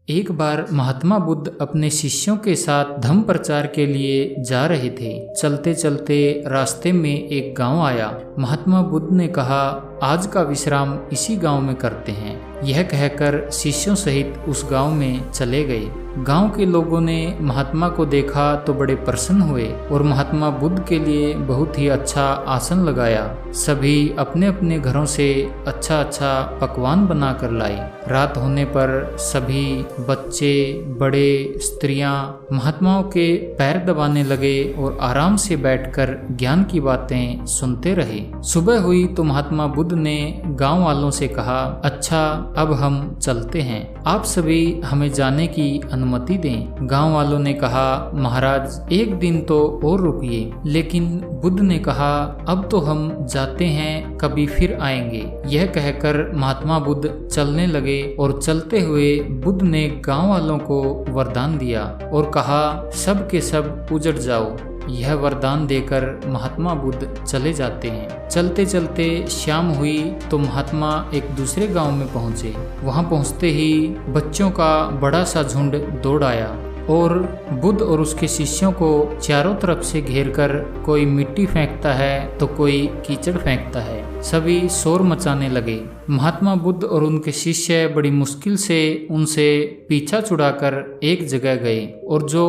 एक बार महात्मा बुद्ध अपने शिष्यों के साथ धम्म प्रचार के लिए जा रहे थे। चलते चलते रास्ते में एक गांव आया। महात्मा बुद्ध ने कहा, आज का विश्राम इसी गांव में करते हैं। यह कहकर शिष्यों सहित उस गांव में चले गए। गांव के लोगों ने महात्मा को देखा तो बड़े प्रसन्न हुए और महात्मा बुद्ध के लिए बहुत ही अच्छा आसन लगाया। सभी अपने अपने घरों से अच्छा अच्छा पकवान बना कर लाए। रात होने पर सभी बच्चे, बड़े, स्त्रियां महात्माओं के पैर दबाने लगे और आराम से बैठकर ज्ञान की बातें सुनते रहे। सुबह हुई तो महात्मा बुद्ध ने गांव वालों से कहा, अच्छा अब हम चलते हैं, आप सभी हमें जाने की अनुमति दें। गांव वालों ने कहा, महाराज एक दिन तो और रुकिए। लेकिन बुद्ध ने कहा, अब तो हम जाते हैं, कभी फिर आएंगे। यह कहकर महात्मा बुद्ध चलने लगे और चलते हुए बुद्ध ने गांव वालों को वरदान दिया और कहा, सब के सब उजड़ जाओ। यह वरदान देकर महात्मा बुद्ध चले जाते हैं। चलते चलते शाम हुई तो महात्मा एक दूसरे गांव में पहुंचे। वहां पहुंचते ही बच्चों का बड़ा सा झुंड दौड़ आया और बुद्ध और उसके शिष्यों को चारों तरफ से घेरकर कोई मिट्टी फेंकता है तो कोई कीचड़ फेंकता है। सभी शोर मचाने लगे। महात्मा बुद्ध और उनके शिष्य बड़ी मुश्किल से उनसे पीछा छुड़ाकर एक जगह गए और जो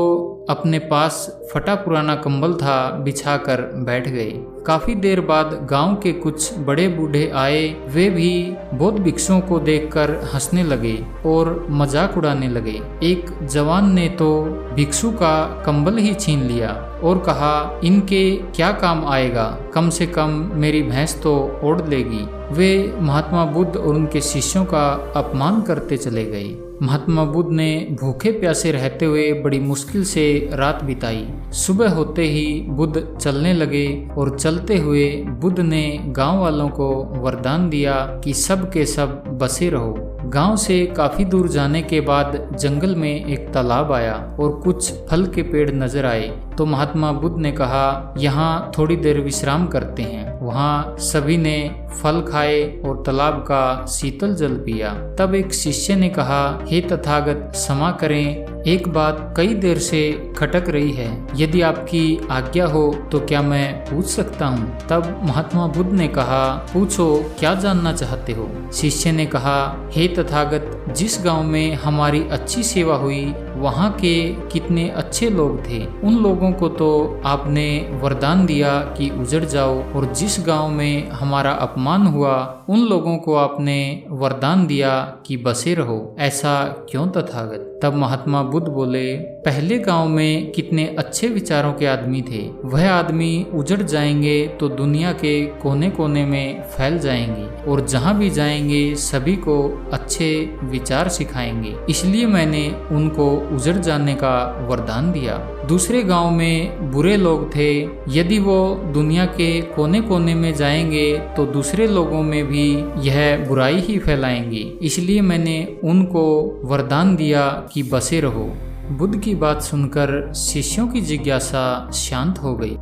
अपने पास फटा पुराना कंबल था बिछाकर बैठ गए। काफी देर बाद गांव के कुछ बड़े बूढ़े आए। वे भी बौद्ध भिक्षुओं को देखकर हंसने लगे और मजाक उड़ाने लगे। एक जवान ने तो भिक्षु का कंबल ही छीन लिया और कहा, इनके क्या काम आएगा, कम से कम मेरी भैंस तो ओढ़ लेगी। वे महात्मा बुद्ध और उनके शिष्यों का अपमान करते चले गए। महात्मा बुद्ध ने भूखे प्यासे रहते हुए बड़ी मुश्किल से रात बिताई। सुबह होते ही बुद्ध चलने लगे और चलते हुए बुद्ध ने गांव वालों को वरदान दिया कि सब के सब बसे रहो। गांव से काफी दूर जाने के बाद जंगल में एक तालाब आया और कुछ फल के पेड़ नजर आए। तो महात्मा बुद्ध ने कहा, यहाँ थोड़ी देर विश्राम करते हैं। वहाँ सभी ने फल खाए और तालाब का शीतल जल पिया। तब एक शिष्य ने कहा, हे तथागत क्षमा करें, एक बात कई देर से खटक रही है। यदि आपकी आज्ञा हो तो क्या मैं पूछ सकता हूँ? तब महात्मा बुद्ध ने कहा, पूछो, क्या जानना चाहते हो? शिष्य ने कहा, हे तथागत, जिस गांव में हमारी अच्छी सेवा हुई वहाँ के कितने अच्छे लोग थे। उन लोगों को तो आपने वरदान दिया कि उजड़ जाओ, और जिस गांव में हमारा अपमान हुआ उन लोगों को आपने वरदान दिया कि बसे रहो। ऐसा क्यों तथागत? तब महात्मा बुद्ध बोले, पहले गांव में कितने अच्छे विचारों के आदमी थे। वह आदमी उजड़ जाएंगे तो दुनिया के कोने कोने में फैल जाएंगे और जहाँ भी जाएंगे सभी को अच्छे विचार सिखाएंगे। इसलिए मैंने उनको उजड़ जाने का वरदान दिया। दूसरे गांव में बुरे लोग थे। यदि वो दुनिया के कोने कोने में जाएंगे तो दूसरे लोगों में भी यह बुराई ही फैलाएंगे। इसलिए मैंने उनको वरदान दिया कि बसे रहो। बुद्ध की बात सुनकर शिष्यों की जिज्ञासा शांत हो गई।